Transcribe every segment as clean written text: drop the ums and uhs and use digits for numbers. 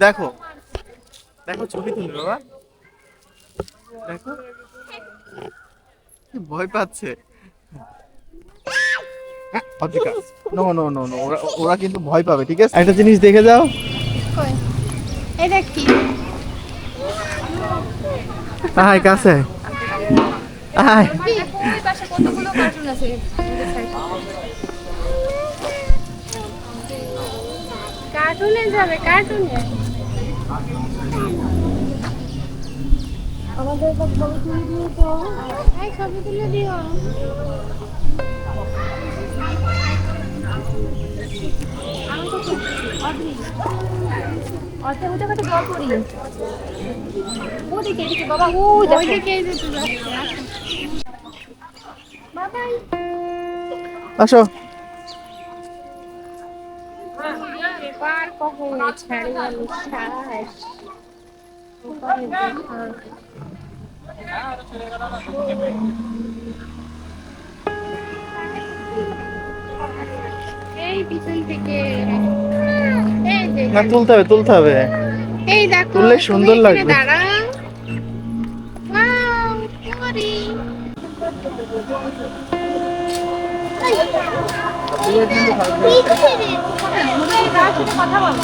দেখো দেখো ছবি তুলি বাবা। দেখো কি ভয় পাচ্ছে। Adrika, no no no no, ওরা ওরা কিন্তু ভয় পাবে, ঠিক আছে? একটা জিনিস দেখে যাও। কই এটা কি? আয় কাছে আয়। দেখো ওই পাশে কতগুলো কার্টুন আছে ওদের সাইডে। কার্টুনে যাবে কার্টুনে। আমাদের একটা ছবি তুলে দিও তো। এই ছবি তুলে দিও। আমি তো অদ্রি অর্ধেক উঠে কত জল পড়ি। ওদিকে এদিকে বাবা ওইদিকে এই যে তুলে বাবাই আসো। পার কখন ছাড়ি ছাড় এই পিছন থেকে এই যে না, তুলতে হবে তুলতে হবে। এই দেখো তুললে তুমি সুন্দর এখানে লাগবে। দাঁড়াও ওয়াও পরি কথা বলো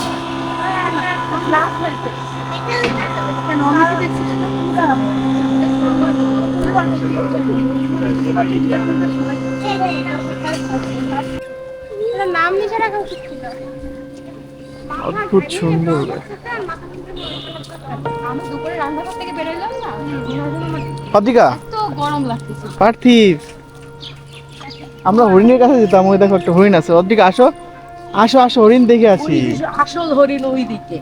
নাম লিখে রাখা উচিত ছিল অদ্ভুত সুন্দর। আমি দুপুরে রান্নাঘর থেকে বেরোলাম না অদ্রিকা, এত গরম লাগতেছে পার্থিব, আমরা হরিণের কাছে যেতাম। ওই দেখো একটা হরিণ আছে। অদ্রিকা আসো, আসো আসো, হরিণ দেখে আসি। আসল হরিণ ওই দিকে।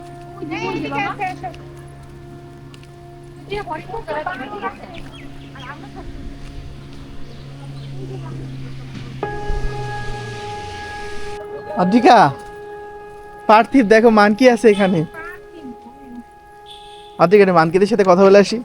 অদ্রিকা, পার্থিব দেখো মানকি আছে এখানে। অদ্রিকা, এটা মানকিদের সাথে কথা বলে আসি।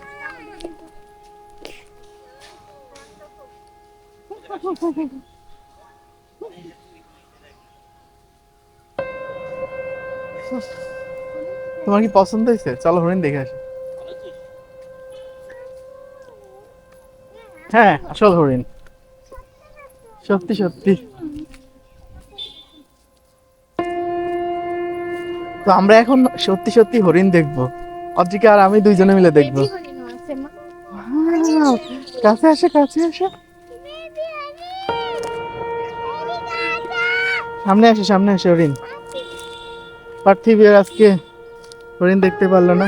তোমার কি পছন্দ হয়েছে? চলো হরিণ দেখে আসি। হ্যাঁ, আসল হরিণ, সত্যি সত্যি। তো আমরা এখন সত্যি সত্যি হরিণ দেখবো। অদ্রিকা আর আমি দুইজনে মিলে দেখবো। বেবি হরিণ আছে মা Wow, কাছে আসো কাছে আসো, সামনে আসো সামনে আসো। হরিণ, পার্থিব আর আজকে হরিণ দেখতে পারলো না।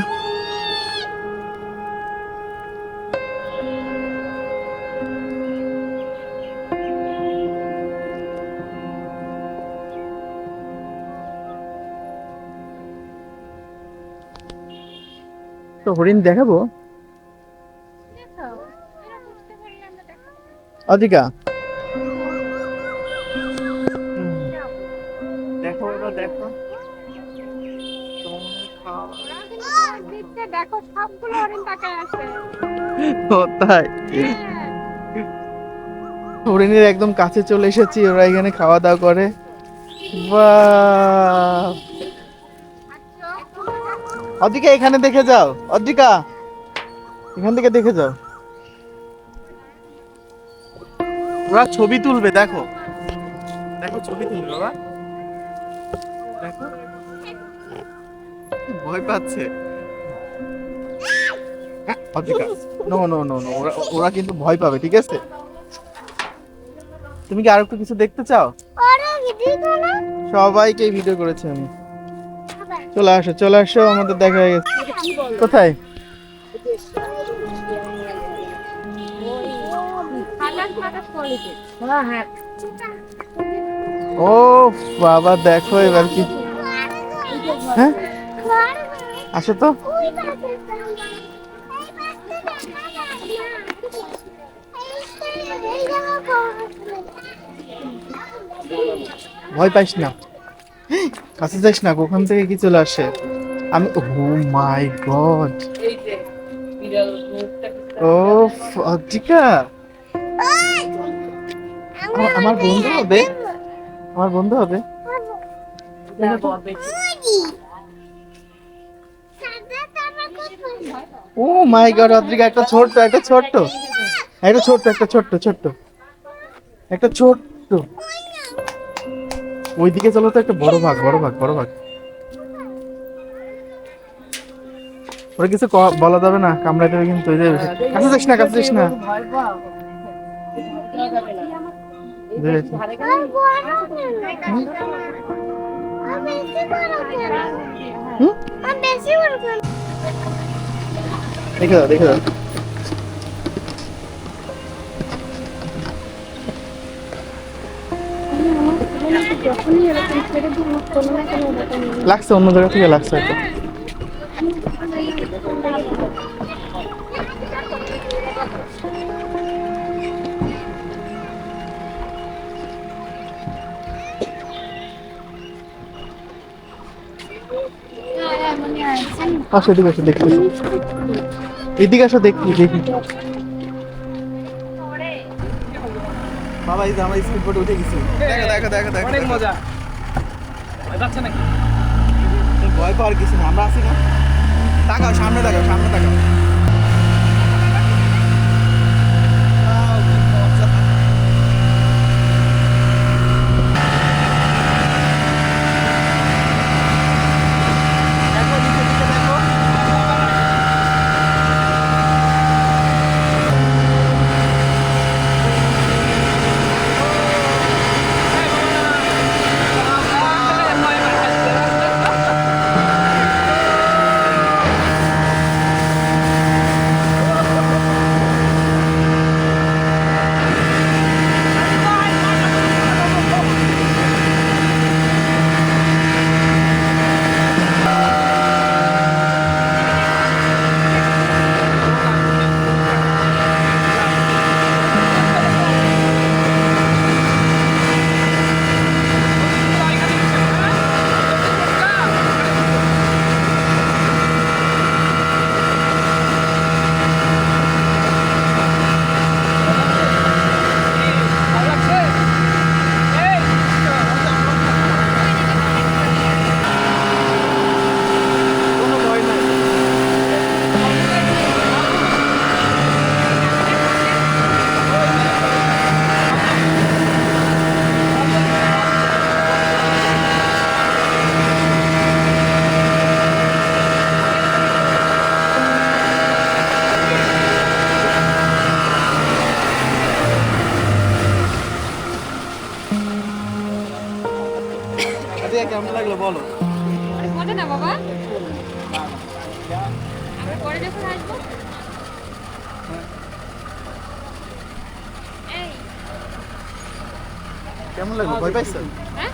তো হরিণ দেখাবো। দেখাও এরা বুঝতে পারলে আমরা দেখাবো অদ্রিকা, যাও দেখো ওরা দেখো। ওরা কিন্তু ক্লাস দিচ্ছে দেখো সবগুলো হরিণ তাকায় আছে ও তাই? হ্যাঁ হরিণের একদম কাছে চলে এসেছি, ওরা এখানে খাওয়া দাওয়া করে। বাহ! অদ্রিকা এখানে দেখে যাও। অদ্রিকা, এখান থেকে দেখে যাও। ওরা ছবি তুলবে, দেখো দেখো ছবি তুলবে বাবা। দেখো কি ভয় পাচ্ছে। Adrika, no no no no, ওরা ওরা কিন্তু ভয় পাবে, ঠিক আছে? তুমি কি আর একটু কিছু দেখতে চাও? ওরা ভিডিও করো সবাইকে ভিডিও করেছি আমি। চলে আসো চলে আসো, আমাদের দেখা হয়ে গেছে। কোথায়? হ্যাঁ হ্যাঁ ও বাবা, দেখো এবার কি। হ্যাঁ, আসো তো। ভয় পাইস না, কাছে যাইস না, ওখান থেকে কি চলে আসে। আমি, ও মাই গড। এই যে বিড়াল মুখটা ও অদ্রিকা, আমার বন্ধু হবে, আমার বন্ধু হবে। দেখো বেশি ও মাই গড অদ্রিকা, একটা ছোট্ট একটা ছোট্ট একটা ছোট্ট একটা ছোট্ট ছোট্ট একটা ছোট্ট। ওইদিকে চলো তো, একটা বড় ভাগ বড় ভাগ বড় ভাগ। ওরা কিছু বলা যাবে না, কামড়াই দেবে কিন্তু। ওই যে কাছে যাস না, কাছে যাস না। ভয় পাও যাবে না বুঝেছি। হুম? দেখে দাও দেখে দাও। যখনই এরকম ছেড়ে দিন কোনো না কোনো রকম লাগছে, অন্য জায়গা থেকে লাগছে হয়তো। আসো এদিকে আসো, দেখতে এদিকে আসো, দেখি দেখি। বাবা এই যে আমরা স্পিড বোটে উঠে গেছি। দেখো দেখো দেখো দেখো, অনেক মজা। ভয় পাচ্ছে নাকি? ভয় পাওয়ার কিছু না, আমরা আছি না। তাকাও সামনে, তাকাও সামনে, তাকাও। কোনো ভয় নাই। আজকে কেমন লাগলো বলো? অনেক মজা না বাবা? আমরা পরে যখন আসবো এই কেমন লাগলো? ভয় পাইছো? হ্যাঁ